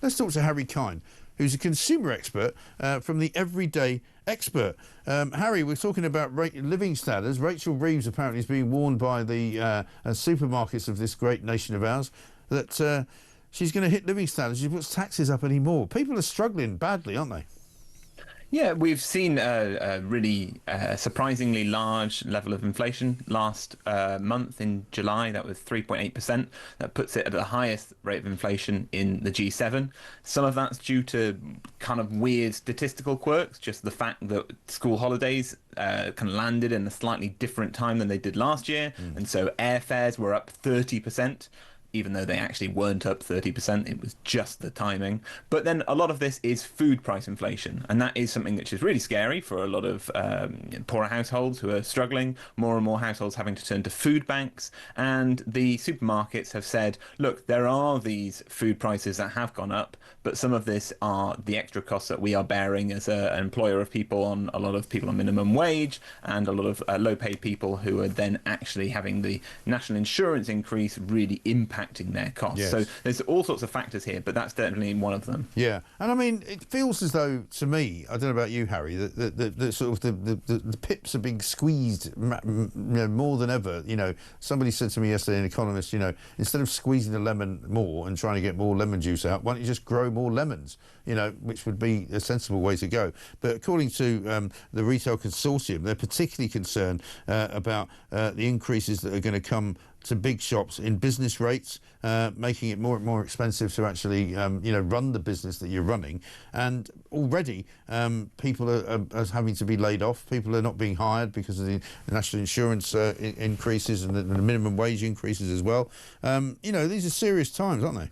Let's talk to Harry Kine, who's a consumer expert from the Everyday Expert. Harry, we're talking about living standards. Rachel Reeves apparently is being warned by the supermarkets of this great nation of ours that she's going to hit living standards. She puts taxes up anymore. People are struggling badly, aren't they? Yeah, we've seen a really surprisingly large level of inflation last month in July. That was 3.8%. That puts it at the highest rate of inflation in the G7. Some of that's due to kind of weird statistical quirks, just the fact that school holidays kind of landed in a slightly different time than they did last year. And so airfares were up 30%. Even though they actually weren't up 30%, it was just the timing. But then a lot of this is food price inflation, and that is something which is really scary for a lot of poorer households who are struggling, more and more households having to turn to food banks. And the supermarkets have said, look, there are these food prices that have gone up, but some of this are the extra costs that we are bearing as an employer of people, on a lot of people on minimum wage, and a lot of low-paid people who are then actually having the national insurance increase really impacting their costs. Yes. So there's all sorts of factors here, but that's definitely one of them. Yeah, and I mean, it feels as though, to me, I don't know about you, Harry, that the sort of the pips are being squeezed more than ever. You know, somebody said to me yesterday, an economist, you know, instead of squeezing the lemon more and trying to get more lemon juice out, why don't you just grow more lemons? You know, which would be a sensible way to go. But according to the Retail Consortium, they're particularly concerned about the increases that are going to come to big shops in business rates, making it more and more expensive to actually, run the business that you're running. And already people are having to be laid off. People are not being hired because of the national insurance increases and the minimum wage increases as well. These are serious times, aren't they?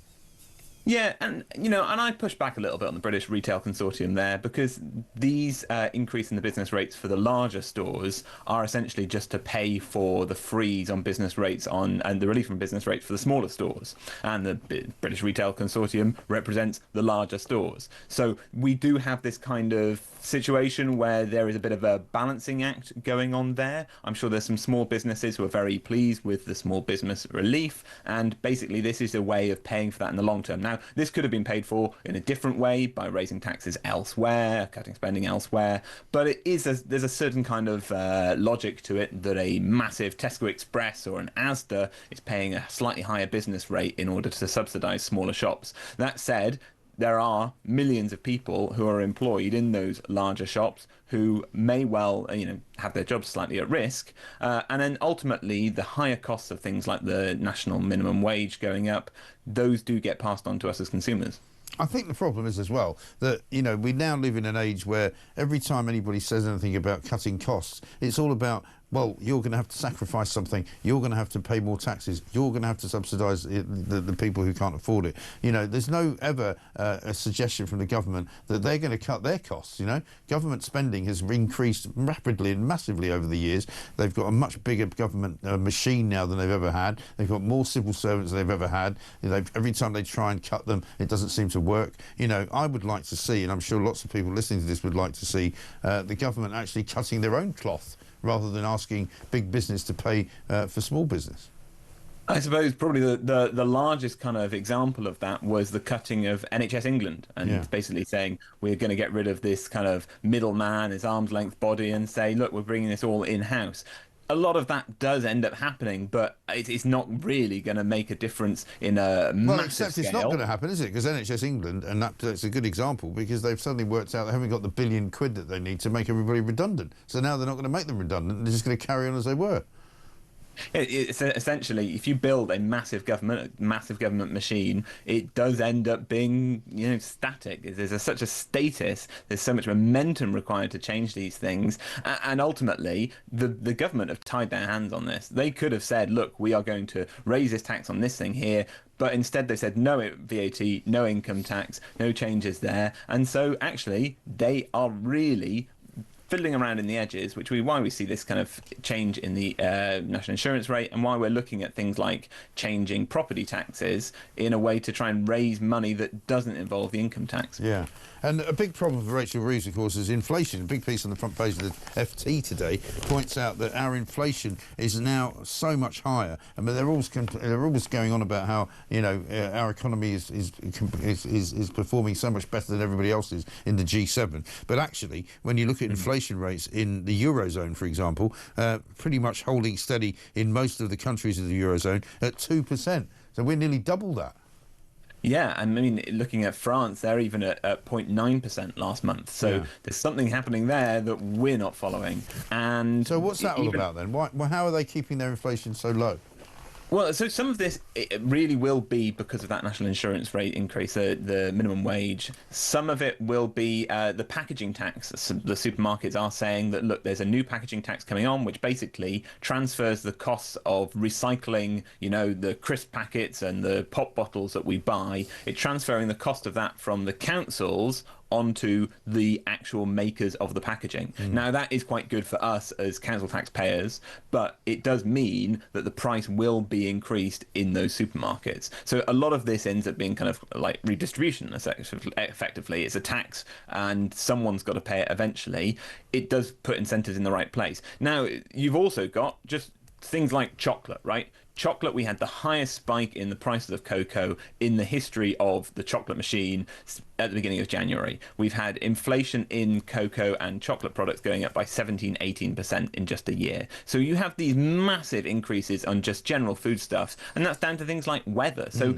Yeah, and I push back a little bit on the British Retail Consortium there, because these increase in the business rates for the larger stores are essentially just to pay for the freeze on business rates and the relief from business rates for the smaller stores. And the British Retail Consortium represents the larger stores. So we do have this kind of situation where there is a bit of a balancing act going on there. I'm sure there's some small businesses who are very pleased with the small business relief, and basically this is a way of paying for that in the long term. Now, this could have been paid for in a different way by raising taxes elsewhere, cutting spending elsewhere, but there's a certain kind of logic to it that a massive Tesco Express or an Asda is paying a slightly higher business rate in order to subsidise smaller shops. That said, there are millions of people who are employed in those larger shops who may well, have their jobs slightly at risk. And then ultimately, the higher costs of things like the national minimum wage going up, those do get passed on to us as consumers. I think the problem is as well that, we now live in an age where every time anybody says anything about cutting costs, it's all about, well, you're going to have to sacrifice something, you're going to have to pay more taxes, you're going to have to subsidise the people who can't afford it. There's no ever a suggestion from the government that they're going to cut their costs. Government spending has increased rapidly and massively over the years. They've got a much bigger government machine now than they've ever had. They've got more civil servants than they've ever had. Every time they try and cut them, it doesn't seem to work. I would like to see, and I'm sure lots of people listening to this would like to see, the government actually cutting their own cloth, rather than asking big business to pay for small business. I suppose probably the largest kind of example of that was the cutting of NHS England, and basically saying we're going to get rid of this kind of middleman, this arm's length body, and say, look, we're bringing this all in-house. A lot of that does end up happening, but it's not really going to make a difference in a massive scale. It's not going to happen, is it? Because NHS England, and that's a good example, because they've suddenly worked out they haven't got the £1 billion that they need to make everybody redundant. So now they're not going to make them redundant, they're just going to carry on as they were. It's essentially, if you build a massive government machine, it does end up being, static. There's such a status. There's so much momentum required to change these things, and ultimately, the government have tied their hands on this. They could have said, "Look, we are going to raise this tax on this thing here." But instead they said no VAT, no income tax, no changes there. And so actually they are really fiddling around in the edges, why we see this kind of change in the national insurance rate, and why we're looking at things like changing property taxes in a way to try and raise money that doesn't involve the income tax. Yeah, and a big problem for Rachel Reeves, of course, is inflation. A big piece on the front page of the FT today points out that our inflation is now so much higher, and they're always going on about how, you know, our economy is performing so much better than everybody else's in the G7. But actually, when you look at inflation rates in the Eurozone, for example, pretty much holding steady in most of the countries of the Eurozone at 2%. So we're nearly double that. Yeah, I mean, looking at France, they're even at 0.9% last month. So there's something happening there that we're not following. And so what's that all about then? How are they keeping their inflation so low? Well, so some of this it really will be because of that national insurance rate increase, the minimum wage. Some of it will be the packaging tax. The supermarkets are saying that, look, there's a new packaging tax coming on, which basically transfers the costs of recycling, you know, the crisp packets and the pop bottles that we buy. It's transferring the cost of that from the councils onto the actual makers of the packaging. Now, that is quite good for us as council taxpayers, but it does mean that the price will be increased in those supermarkets. So a lot of this ends up being kind of like redistribution, effectively. It's a tax and someone's got to pay it eventually. It does put incentives in the right place. Now, you've also got just things like chocolate, right? Chocolate, we had the highest spike in the prices of cocoa in the history of the chocolate machine at the beginning of January. We've had inflation in cocoa and chocolate products going up by 17, 18% in just a year. So you have these massive increases on just general foodstuffs, and that's down to things like weather. So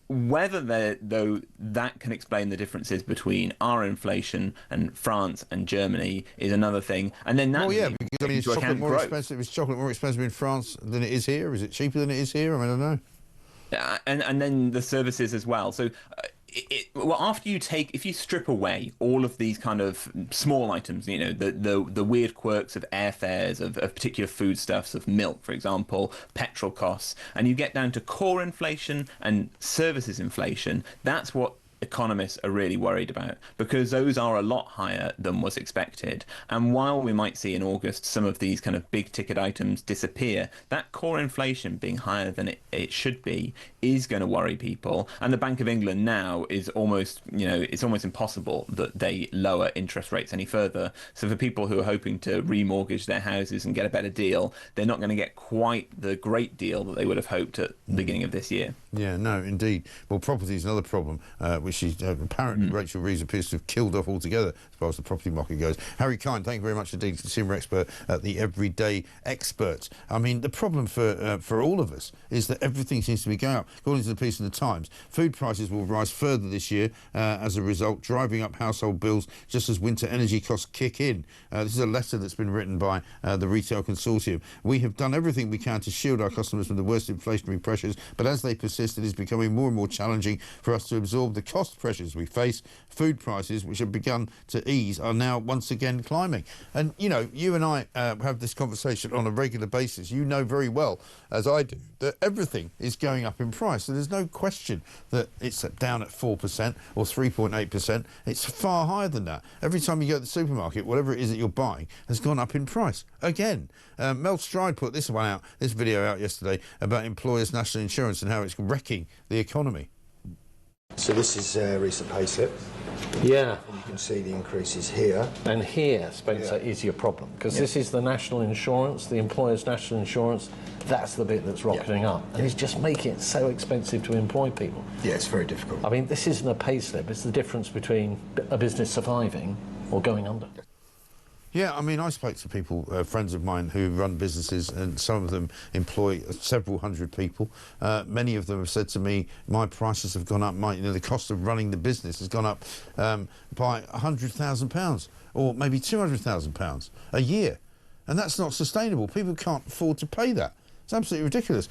whether though that can explain the differences between our inflation and France and Germany is another thing. And then that because I mean, is chocolate more expensive? Is chocolate more expensive in France than it is here? Is it cheaper than it is here? I mean, I don't know. And then the services as well. So well, if you strip away all of these kind of small items, you know, the weird quirks of airfares, of particular foodstuffs, of milk, for example, petrol costs, and you get down to core inflation and services inflation, that's what economists are really worried about, because those are a lot higher than was expected. And while we might see in August some of these kind of big ticket items disappear, that core inflation being higher than it should be is going to worry people. And the Bank of England now is almost, you know, it's almost impossible that they lower interest rates any further. So for people who are hoping to remortgage their houses and get a better deal, they're not going to get quite the great deal that they would have hoped at the beginning of this year. Yeah, no, indeed. Well, property is another problem, which is apparently Rachel Reeves appears to have killed off altogether as far as the property market goes. Harry Kine, thank you very much indeed, consumer expert at the Everyday Expert. I mean, the problem for all of us is that everything seems to be going up. According to the piece in the Times, food prices will rise further this year as a result, driving up household bills just as winter energy costs kick in. This is a letter that's been written by the Retail Consortium. We have done everything we can to shield our customers from the worst inflationary pressures, but as they persist, it is becoming more and more challenging for us to absorb the cost pressures we face. Food prices, which have begun to ease, are now once again climbing. And, you know, you and I have this conversation on a regular basis. You know very well, as I do, that everything is going up in price. So there's no question that it's down at 4% or 3.8%. It's far higher than that. Every time you go to the supermarket, whatever it is that you're buying has gone up in price again. Mel Stride put this video out yesterday about employers' national insurance and how it's wrecking the economy. So this is a recent payslip. Yeah. And you can see the increases here. And here, Spencer, is your problem, because this is the national insurance, the employer's national insurance. That's the bit that's rocketing up. And it's just making it so expensive to employ people. Yeah, it's very difficult. I mean, this isn't a payslip. It's the difference between a business surviving or going under. Yeah, I mean, I spoke to people, friends of mine who run businesses, and some of them employ several hundred people. Many of them have said to me, my prices have gone up, the cost of running the business has gone up by £100,000 or maybe £200,000 a year. And that's not sustainable. People can't afford to pay that. It's absolutely ridiculous.